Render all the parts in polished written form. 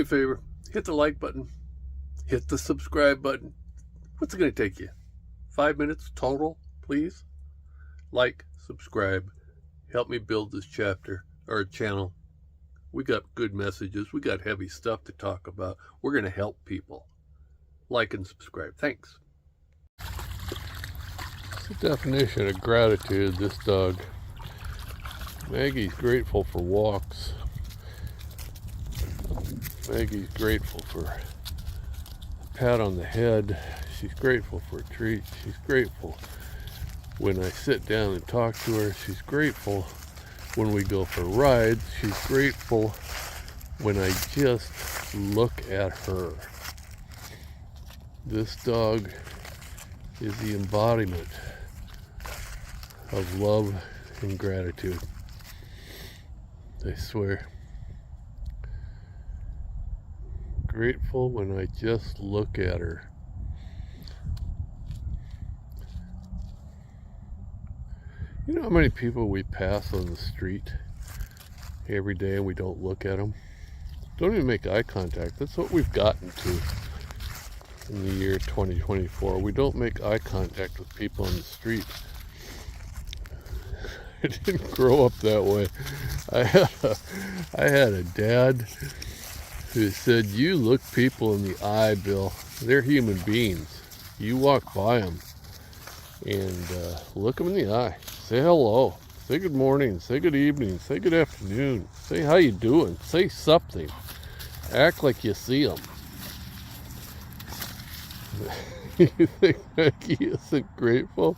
a favor. Hit the like button. Hit the subscribe button. What's it going to take you? 5 minutes total, please? Like, subscribe. Help me build this channel. We got good messages. We got heavy stuff to talk about. We're going to help people. Like and subscribe. Thanks. What's the definition of gratitude, this dog? Maggie's grateful for walks. Maggie's grateful for a pat on the head. She's grateful for a treat. She's grateful when I sit down and talk to her. She's grateful when we go for rides. She's grateful when I just look at her. This dog is the embodiment of love and gratitude. I swear. Grateful when I just look at her. You know how many people we pass on the street every day and we don't look at them? Don't even make eye contact. That's what we've gotten to in the year 2024. We don't make eye contact with people on the street. I didn't grow up that way. I had a dad who said, "You look people in the eye, Bill. They're human beings. You walk by them and look them in the eye. Say hello. Say good morning. Say good evening. Say good afternoon. Say how you doing. Say something. Act like you see them." You think Maggie isn't grateful?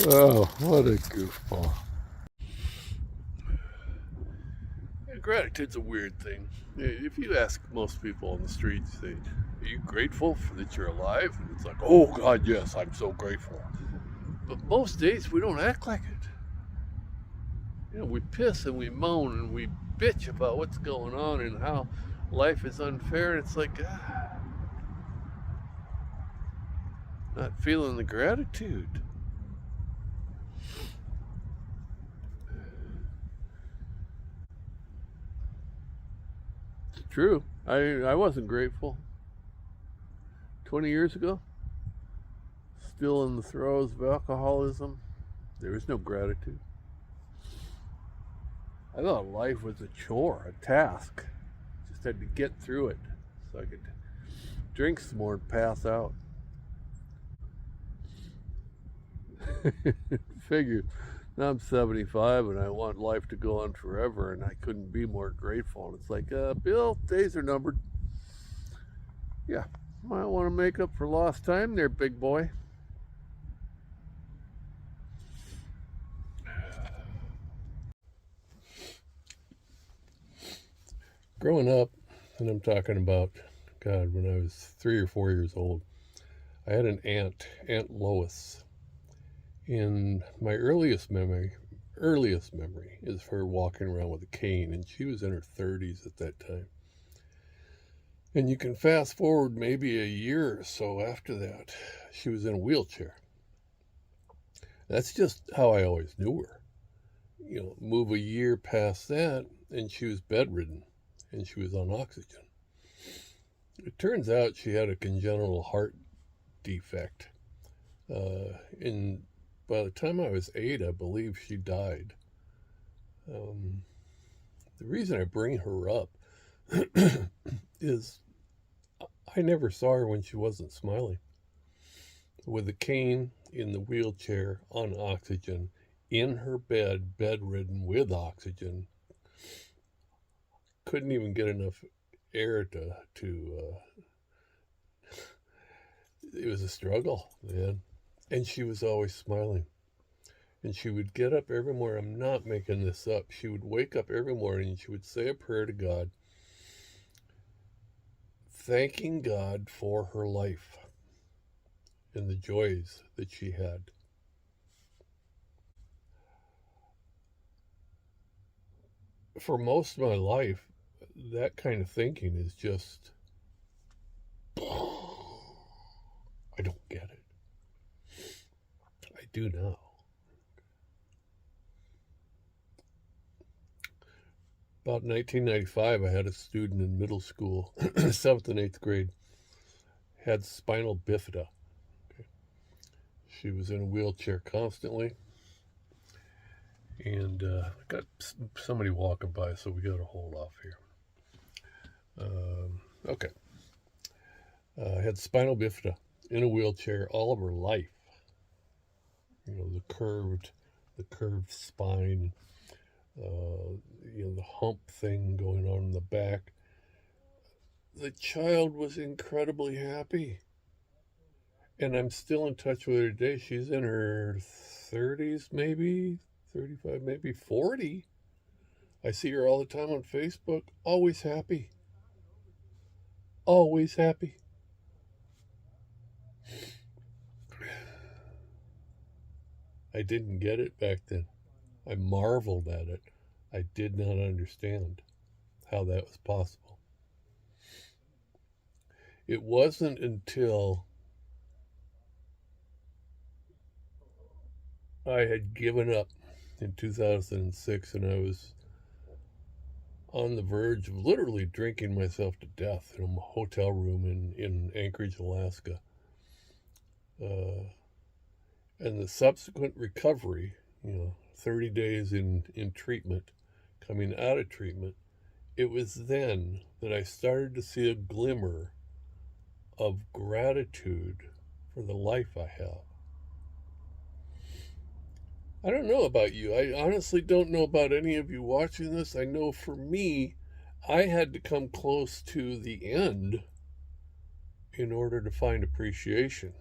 Oh, what a goofball. Yeah, gratitude's a weird thing. If you ask most people on the street, say, "Are you grateful that you're alive?" And it's like, "Oh God, yes, I'm so grateful." But most days we don't act like it. You know, we piss and we moan and we bitch about what's going on and how life is unfair. And it's like, not feeling the gratitude. It's true. I wasn't grateful 20 years ago. Still in the throes of alcoholism. There was no gratitude. I thought life was a chore, a task. Just had to get through it so I could drink some more and pass out. Figured. Now I'm 75 and I want life to go on forever, and I couldn't be more grateful. And it's like, Bill, days are numbered. Yeah, might want to make up for lost time there, big boy. Growing up, and I'm talking about, God, when I was 3 or 4 years old, I had an aunt, Aunt Lois. And my earliest memory is her walking around with a cane, and she was in her 30s at that time. And you can fast forward maybe a year or so after that, she was in a wheelchair. That's just how I always knew her. You know, move a year past that, and she was bedridden, and she was on oxygen. It turns out she had a congenital heart defect. And by the time I was 8, I believe she died. The reason I bring her up is I never saw her when she wasn't smiling. With a cane, in the wheelchair, on oxygen, in her bed, bedridden with oxygen. Couldn't even get enough air to it was a struggle, man. And she was always smiling. And she would get up every morning. I'm not making this up. She would wake up every morning and she would say a prayer to God, thanking God for her life and the joys that she had. For most of my life, that kind of thinking is just, I don't get it. I do now. About 1995, I had a student in middle school, 7th and 8th grade, had spinal bifida. Okay. She was in a wheelchair constantly, and got somebody walking by, so we got to hold off here. Okay. Had spinal bifida, in a wheelchair all of her life. You know, the curved spine, the hump thing going on in the back. The child was incredibly happy. And I'm still in touch with her today. She's in her 30s, maybe 35, maybe 40. I see her all the time on Facebook. Always happy. Always happy. I didn't get it back then. I marveled at it. I did not understand how that was possible. It wasn't until I had given up in 2006 and I was on the verge of literally drinking myself to death in a hotel room in Anchorage, Alaska. And the subsequent recovery, 30 days in treatment, coming out of treatment, it was then that I started to see a glimmer of gratitude for the life I have. I don't know about you. I honestly don't know about any of you watching this. I know for me, I had to come close to the end in order to find appreciation.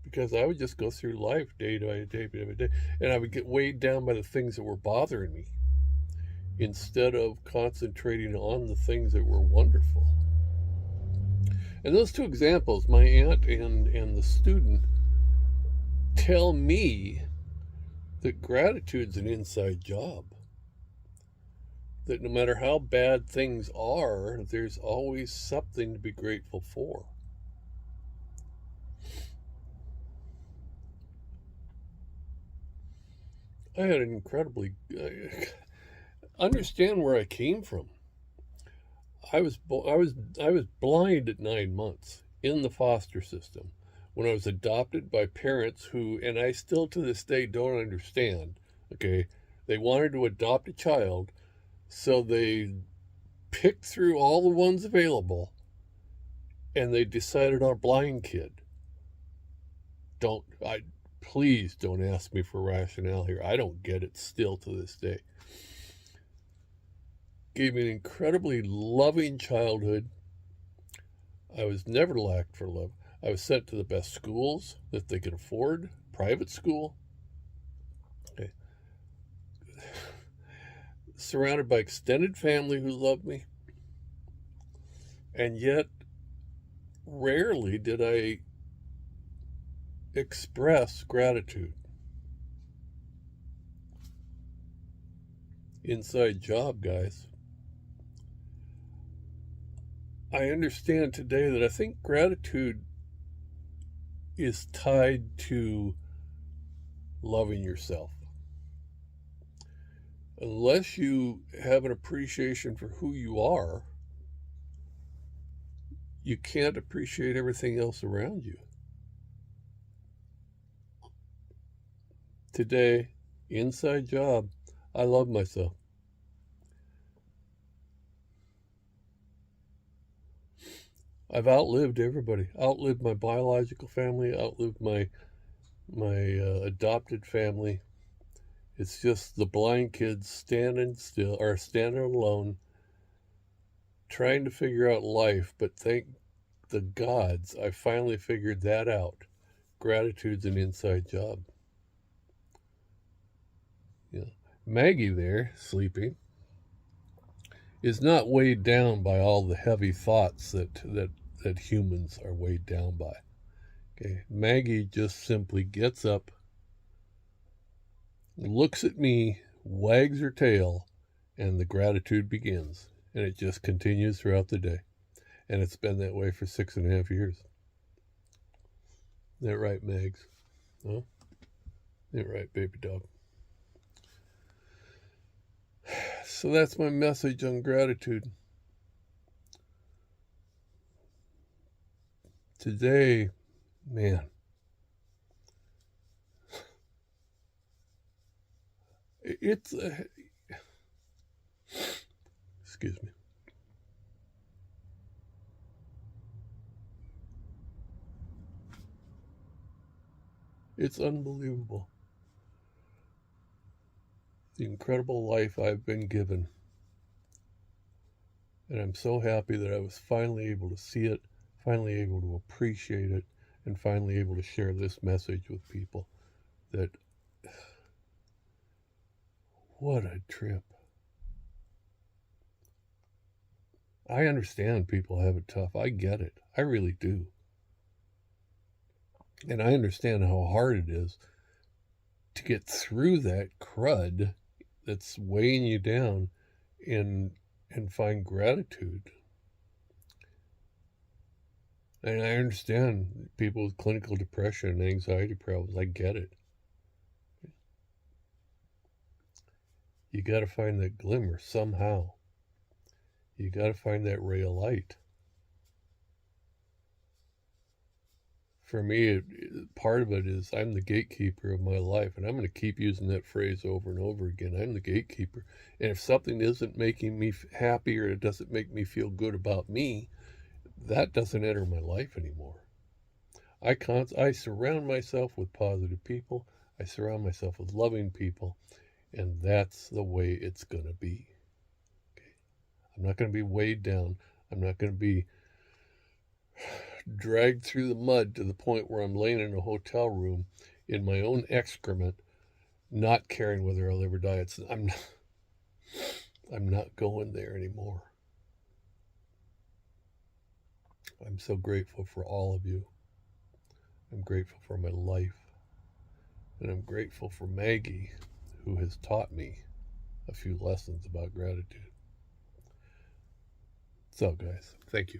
Because I would just go through life day by day by day, and I would get weighed down by the things that were bothering me instead of concentrating on the things that were wonderful. And those two examples, my aunt and the student, tell me that gratitude's an inside job. That no matter how bad things are, there's always something to be grateful for. I had an incredibly understand where I came from. I was blind at 9 months in the foster system when I was adopted by parents who, and I still to this day don't understand. Okay, they wanted to adopt a child, so they picked through all the ones available, and they decided on a blind kid. Please don't ask me for rationale here. I don't get it still to this day. Gave me an incredibly loving childhood. I was never lacked for love. I was sent to the best schools that they could afford, private school. Okay. Surrounded by extended family who loved me. And yet, rarely did I express gratitude. Inside job, guys. I understand today that I think gratitude is tied to loving yourself. Unless you have an appreciation for who you are, you can't appreciate everything else around you. Today, inside job, I love myself. I've outlived everybody. Outlived my biological family. Outlived my adopted family. It's just the blind kids standing still or standing alone, trying to figure out life. But thank the gods, I finally figured that out. Gratitude's an inside job. Yeah. Maggie there, sleeping, is not weighed down by all the heavy thoughts that humans are weighed down by. Okay, Maggie just simply gets up, looks at me, wags her tail, and the gratitude begins. And it just continues throughout the day. And it's been that way for 6.5 years. Isn't that right, Megs? Huh? Isn't that right, baby dog? So that's my message on gratitude. Today, man, it's, excuse me. It's unbelievable. The incredible life I've been given. And I'm so happy that I was finally able to see it, finally able to appreciate it, and finally able to share this message with people. That, what a trip. I understand people have it tough. I get it. I really do. And I understand how hard it is to get through that crud that's weighing you down and find gratitude. And I understand people with clinical depression and anxiety problems. I get it. You got to find that glimmer somehow. You got to find that ray of light. For me, part of it is I'm the gatekeeper of my life, and I'm going to keep using that phrase over and over again. I'm the gatekeeper. And if something isn't making me happy or it doesn't make me feel good about me, that doesn't enter my life anymore. I surround myself with positive people. I surround myself with loving people, and that's the way it's going to be. Okay? I'm not going to be weighed down. I'm not going to be dragged through the mud to the point where I'm laying in a hotel room in my own excrement, not caring whether I'll ever die. I'm not going there anymore. I'm so grateful for all of you. I'm grateful for my life. And I'm grateful for Maggie, who has taught me a few lessons about gratitude. So, guys, thank you.